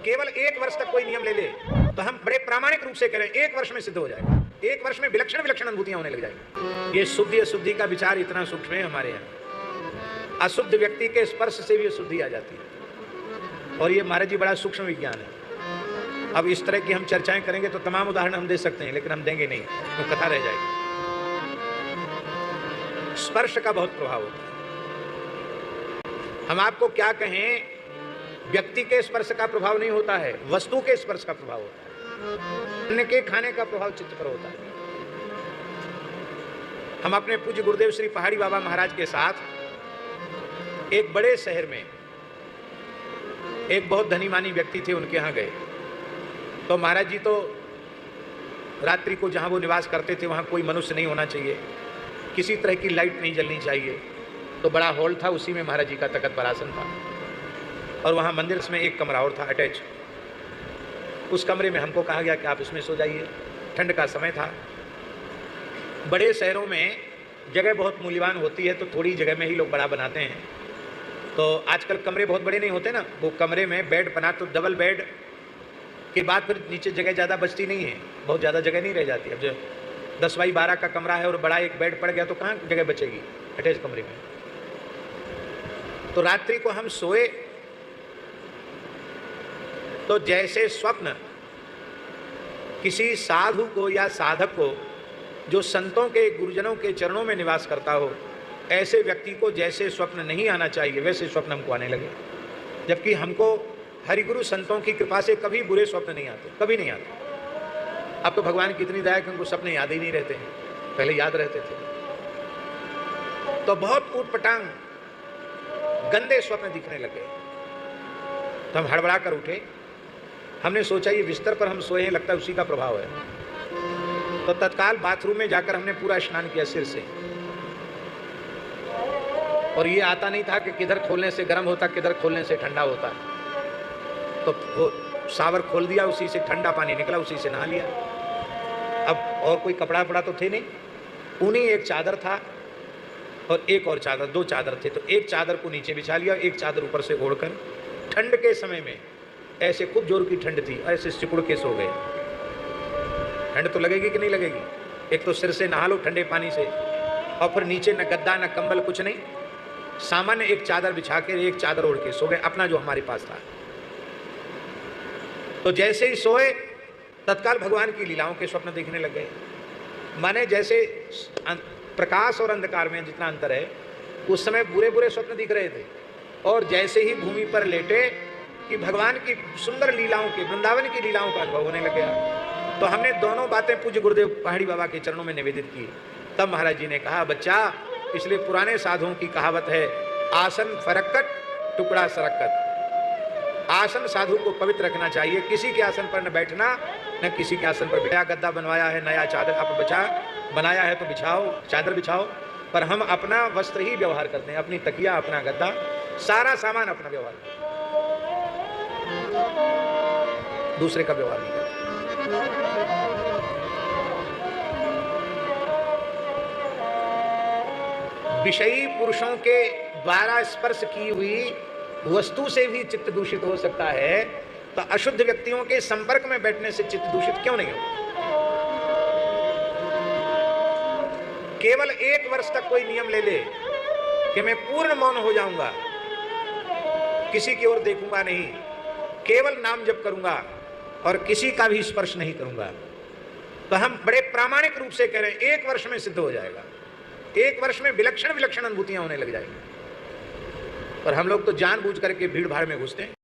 केवल 1 वर्ष तक कोई नियम ले ले तो हम बड़े प्रामाणिक रूप से करें 1 वर्ष में सिद्ध हो जाएगा। 1 वर्ष में विलक्षण विलक्षण अनुभूतियां होने लग जाएगी। ये शुद्धि अशुद्धि का विचार इतना सूक्ष्म है हमारे यहाँ। अशुद्ध व्यक्ति के स्पर्श से भी शुद्धि आ जाती है और ये महाराज जी बड़ा सूक्ष्म विज्ञान है। अब इस तरह की हम चर्चाएं करेंगे तो तमाम उदाहरण हम दे सकते हैं, लेकिन हम देंगे नहीं तो कथा रह जाएगी। स्पर्श का बहुत प्रभाव होता है। हम आपको क्या कहें, व्यक्ति के स्पर्श का प्रभाव नहीं होता है, वस्तु के स्पर्श का प्रभाव होता है। अन्न के खाने का प्रभाव चित्त पर होता है। हम अपने पूज्य गुरुदेव श्री पहाड़ी बाबा महाराज के साथ एक बड़े शहर में एक बहुत धनी मानी व्यक्ति थे, उनके यहाँ गए। तो महाराज जी तो रात्रि को जहाँ वो निवास करते थे वहाँ कोई मनुष्य नहीं होना चाहिए, किसी तरह की लाइट नहीं जलनी चाहिए। तो बड़ा हॉल था, उसी में महाराज जी का तख्त पर आसन था और वहाँ मंदिर में एक कमरा और था अटैच। उस कमरे में हमको कहा गया कि आप इसमें सो जाइए। ठंड का समय था। बड़े शहरों में जगह बहुत मूल्यवान होती है तो थोड़ी जगह में ही लोग बड़ा बनाते हैं। तो आजकल कमरे बहुत बड़े नहीं होते ना, वो कमरे में बेड बना तो डबल बेड के बाद फिर नीचे जगह ज़्यादा बचती नहीं है, बहुत ज़्यादा जगह नहीं रह जाती। अब जो 10 बाई 12 का कमरा है और बड़ा एक बेड पड़ गया तो कहाँ जगह बचेगी अटैच कमरे में। तो रात्रि को हम सोए तो जैसे स्वप्न किसी साधु को या साधक को जो संतों के गुरुजनों के चरणों में निवास करता हो, ऐसे व्यक्ति को जैसे स्वप्न नहीं आना चाहिए वैसे स्वप्न हमको आने लगे। जबकि हमको हरिगुरु संतों की कृपा से कभी बुरे स्वप्न नहीं आते, कभी नहीं आते। अब तो भगवान की इतनी दया कि उनको सपने याद ही नहीं रहते हैं, पहले याद रहते थे। तो बहुत ऊटपटांग गंदे स्वप्न दिखने लगे। तो हम हड़बड़ा कर उठे। हमने सोचा ये बिस्तर पर हम सोए हैं, लगता है उसी का प्रभाव है। तो तत्काल बाथरूम में जाकर हमने पूरा स्नान किया सिर से। और ये आता नहीं था कि किधर खोलने से गर्म होता, किधर खोलने से ठंडा होता। तो वो शावर खोल दिया, उसी से ठंडा पानी निकला, उसी से नहा लिया। अब और कोई कपड़ा वपड़ा तो थे नहीं, उन्हीं एक चादर था और एक और चादर, 2 चादर थे। तो एक चादर को नीचे बिछा लिया, एक चादर ऊपर से ओढ़कर ठंड के समय में, ऐसे खूब जोर की ठंड थी, ऐसे सिकुड़ के सो गए। ठंड तो लगेगी कि नहीं लगेगी? एक तो सिर से नहा लो ठंडे पानी से और फिर नीचे न गद्दा न कंबल कुछ नहीं, सामान्य एक चादर बिछा के एक चादर ओढ़ के सो गए, अपना जो हमारे पास था। तो जैसे ही सोए तत्काल भगवान की लीलाओं के स्वप्न देखने लग गए। माने जैसे प्रकाश और अंधकार में जितना अंतर है, उस समय बुरे बुरे स्वप्न दिख रहे थे। और जैसे ही भूमि पर लेटे कि भगवान की सुंदर लीलाओं के, वृंदावन की लीलाओं का अनुभव होने लग गया। तो हमने दोनों बातें पूज्य गुरुदेव पहाड़ी बाबा के चरणों में निवेदित की। तब महाराज जी ने कहा, बच्चा, इसलिए पुराने साधुओं की कहावत है, आसन फरक्कट टुकड़ा सरक्कत। आसन साधु को पवित्र रखना चाहिए, किसी के आसन पर न बैठना, न किसी के आसन पर। नया गद्दा बनवाया है, नया चादर आप बनाया है तो बिछाओ, चादर बिछाओ। पर हम अपना वस्त्र ही व्यवहार करते हैं, अपनी तकिया, अपना गद्दा, सारा सामान अपना व्यवहार करते हैं, दूसरे का व्यवहार नहीं करते। विषयी पुरुषों के द्वारा स्पर्श की हुई वस्तु से भी चित्त दूषित हो सकता है, तो अशुद्ध व्यक्तियों के संपर्क में बैठने से चित्त दूषित क्यों नहीं होगा? केवल 1 वर्ष तक कोई नियम ले ले कि मैं पूर्ण मौन हो जाऊंगा, किसी की ओर देखूंगा नहीं, केवल नाम जप करूंगा और किसी का भी स्पर्श नहीं करूंगा, तो हम बड़े प्रामाणिक रूप से कह रहे हैं 1 वर्ष में सिद्ध हो जाएगा। 1 वर्ष में विलक्षण विलक्षण अनुभूतियां होने लग जाएंगी। और हम लोग तो जानबूझ करके भीड़ भाड़ में घुसते हैं।